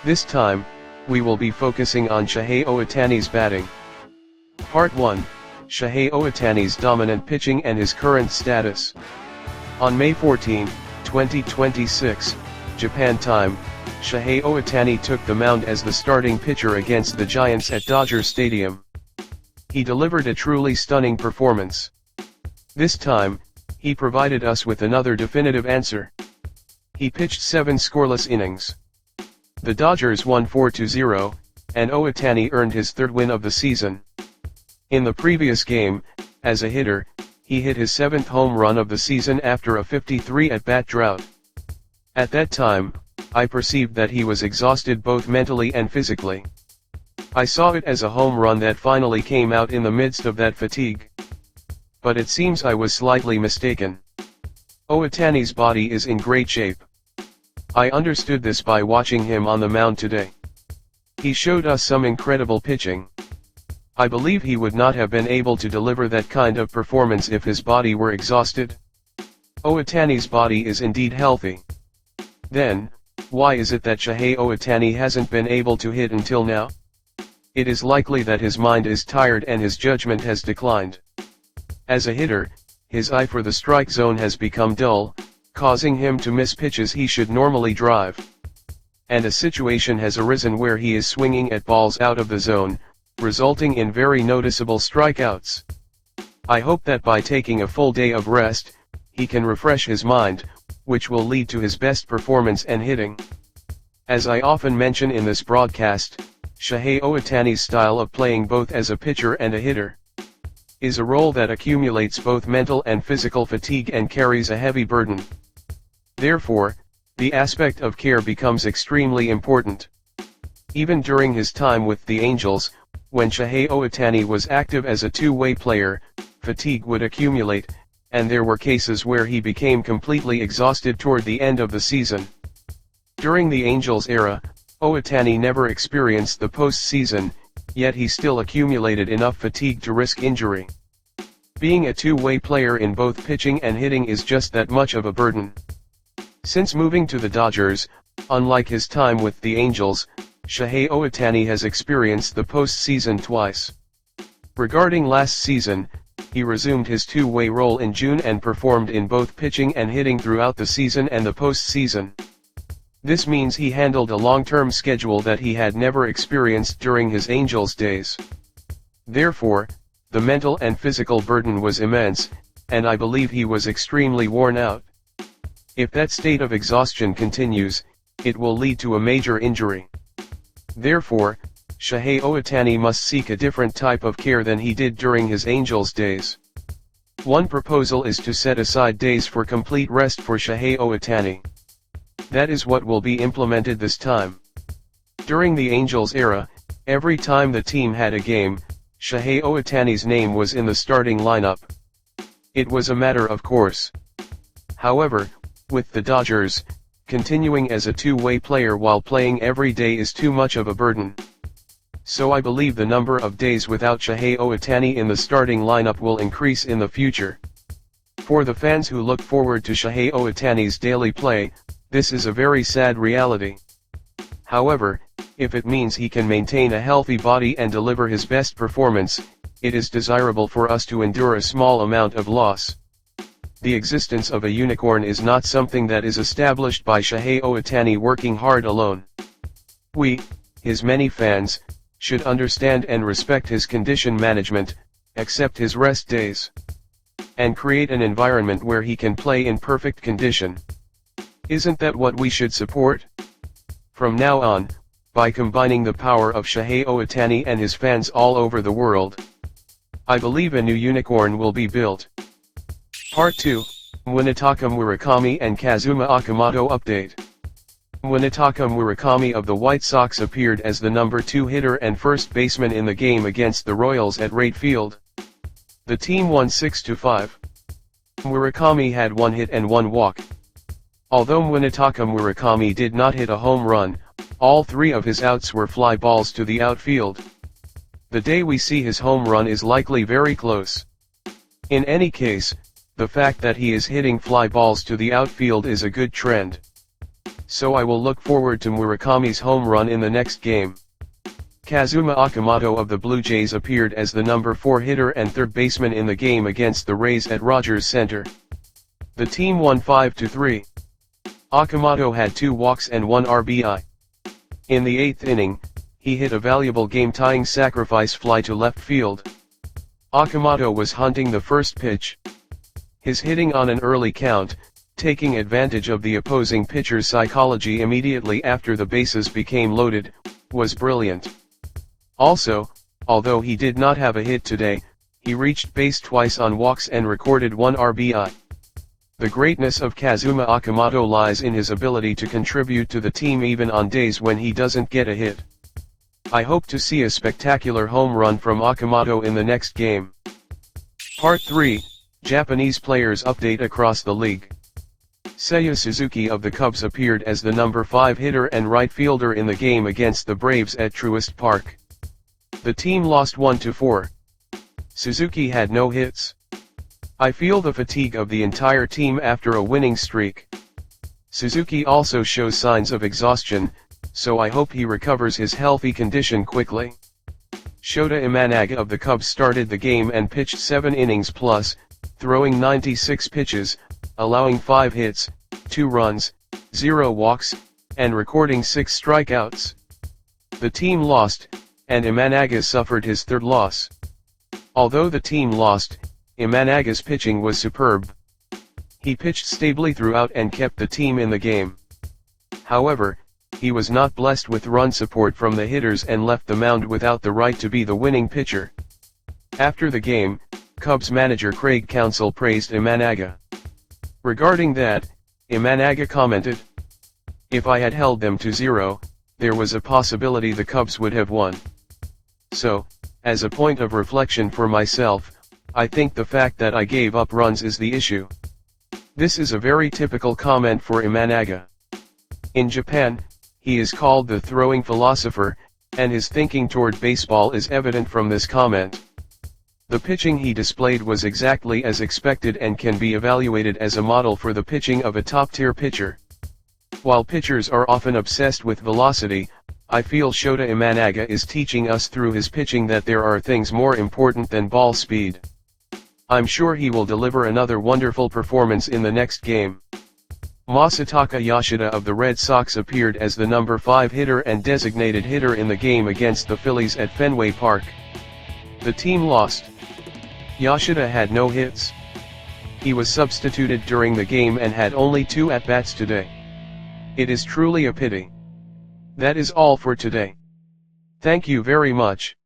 This time, we will be focusing on Shohei Ohtani's batting. Part 1, Shohei Ohtani's dominant pitching and his current status. On May 14, 2026, Japan time, Shohei Ohtani took the mound as the starting pitcher against the Giants at Dodger Stadium. He delivered a truly stunning performance. This time, he provided us with another definitive answer. He pitched 7 scoreless innings. The Dodgers won 4-0, and Ohtani earned his 3rd win of the season. In the previous game, as a hitter, he hit his 7th home run of the season after a 53 at-bat drought. At that time, I perceived that he was exhausted both mentally and physically. I saw it as a home run that finally came out in the midst of that fatigue. But it seems I was slightly mistaken. Ohtani's body is in great shape. I understood this by watching him on the mound today. He showed us some incredible pitching. I believe he would not have been able to deliver that kind of performance if his body were exhausted. Ohtani's body is indeed healthy. Then, why is it that Shohei Ohtani hasn't been able to hit until now? It is likely that his mind is tired and his judgment has declined. As a hitter, his eye for the strike zone has become dull, causing him to miss pitches he should normally drive. And a situation has arisen where he is swinging at balls out of the zone, resulting in very noticeable strikeouts. I hope that by taking a full day of rest, he can refresh his mind, which will lead to his best performance and hitting. As I often mention in this broadcast, Shohei Ohtani's style of playing both as a pitcher and a hitter is a role that accumulates both mental and physical fatigue and carries a heavy burden. Therefore, the aspect of care becomes extremely important. Even during his time with the Angels, when Shohei Ohtani was active as a two-way player, fatigue would accumulate, and there were cases where he became completely exhausted toward the end of the season. During the Angels era, Ohtani never experienced the postseason, yet he still accumulated enough fatigue to risk injury. Being a two-way player in both pitching and hitting is just that much of a burden. Since moving to the Dodgers, unlike his time with the Angels, Shohei Ohtani has experienced the postseason twice. Regarding last season, he resumed his two-way role in June and performed in both pitching and hitting throughout the season and the postseason. This means he handled a long-term schedule that he had never experienced during his Angels days. Therefore, the mental and physical burden was immense, and I believe he was extremely worn out. If that state of exhaustion continues, it will lead to a major injury. Therefore, Shohei Ohtani must seek a different type of care than he did during his Angels days. One proposal is to set aside days for complete rest for Shohei Ohtani. That is what will be implemented this time. During the Angels era, every time the team had a game, Shohei Ohtani's name was in the starting lineup. It was a matter of course. However, with the Dodgers, continuing as a two-way player while playing every day is too much of a burden. So I believe the number of days without Shohei Ohtani in the starting lineup will increase in the future. For the fans who look forward to Shohei Ohtani's daily play, this is a very sad reality. However, if it means he can maintain a healthy body and deliver his best performance, it is desirable for us to endure a small amount of loss. The existence of a unicorn is not something that is established by Shohei Ohtani working hard alone. We, his many fans, should understand and respect his condition management, accept his rest days, and create an environment where he can play in perfect condition. Isn't that what we should support? From now on, by combining the power of Shohei Ohtani and his fans all over the world, I believe a new unicorn will be built. Part 2, Mwwunetaka Mwwurakamie and Kazuma Okamoto update. Munetaka Mwwurakamie of the White Sox appeared as the number 2 hitter and first baseman in the game against the Royals at Wright Field. The team won 6-5. Murakami had 1 hit and 1 walk. Although Mwwunetaka Mwwurakamie did not hit a home run, all 3 of his outs were fly balls to the outfield. The day we see his home run is likely very close. In any case, the fact that he is hitting fly balls to the outfield is a good trend. so I will look forward to Murakami's home run in the next game. Kazuma Okamoto of the Blue Jays appeared as the number 4 hitter and third baseman in the game against the Rays at Rogers Center. The team won 5-3. Okamoto had 2 walks and 1 RBI. In the 8th inning, he hit a valuable game-tying sacrifice fly to left field. Okamoto was hunting the first pitch. His hitting on an early count, taking advantage of the opposing pitcher's psychology immediately after the bases became loaded, was brilliant. Also, although he did not have a hit today, he reached base twice on walks and recorded 1 RBI. The greatness of Kazuma Okamoto lies in his ability to contribute to the team even on days when he doesn't get a hit. I hope to see a spectacular home run from Okamoto in the next game. Part 3, Japanese Players Update across the league. Saeya Suzuki of the Cubs appeared as the number 5 hitter and right fielder in the game against the Braves at Truist Park. The team lost 1-4. Suzuki had no hits. I feel the fatigue of the entire team after a winning streak. Suzuki also shows signs of exhaustion, so I hope he recovers his healthy condition quickly. Shota Imanaga of the Cubs started the game and pitched 7 innings plus, throwing 96 pitches, allowing 5 hits, 2 runs, 0 walks, and recording 6 strikeouts. The team lost, and Imanaga suffered his third loss. Although the team lost, Imanaga's pitching was superb. He pitched stably throughout and kept the team in the game. However, he was not blessed with run support from the hitters and left the mound without the right to be the winning pitcher. After the game, Cubs manager Craig Counsell praised Imanaga. Regarding that, Imanaga commented, "If I had held them to 0, there was a possibility the Cubs would have won. So, as a point of reflection for myself, I think the fact that I gave up runs is the issue." This is a very typical comment for Imanaga. In Japan, he is called the throwing philosopher, and his thinking toward baseball is evident from this comment. The pitching he displayed was exactly as expected and can be evaluated as a model for the pitching of a top-tier pitcher. While pitchers are often obsessed with velocity, I feel Shota Imanaga is teaching us through his pitching that there are things more important than ball speed. I'm sure he will deliver another wonderful performance in the next game. Masataka Yoshida of the Red Sox appeared as the number 5 hitter and designated hitter in the game against the Phillies at Fenway Park. The team lost. Yoshida had no hits. He was substituted during the game and had only 2 at-bats today. It is truly a pity. That is all for today. Thank you very much.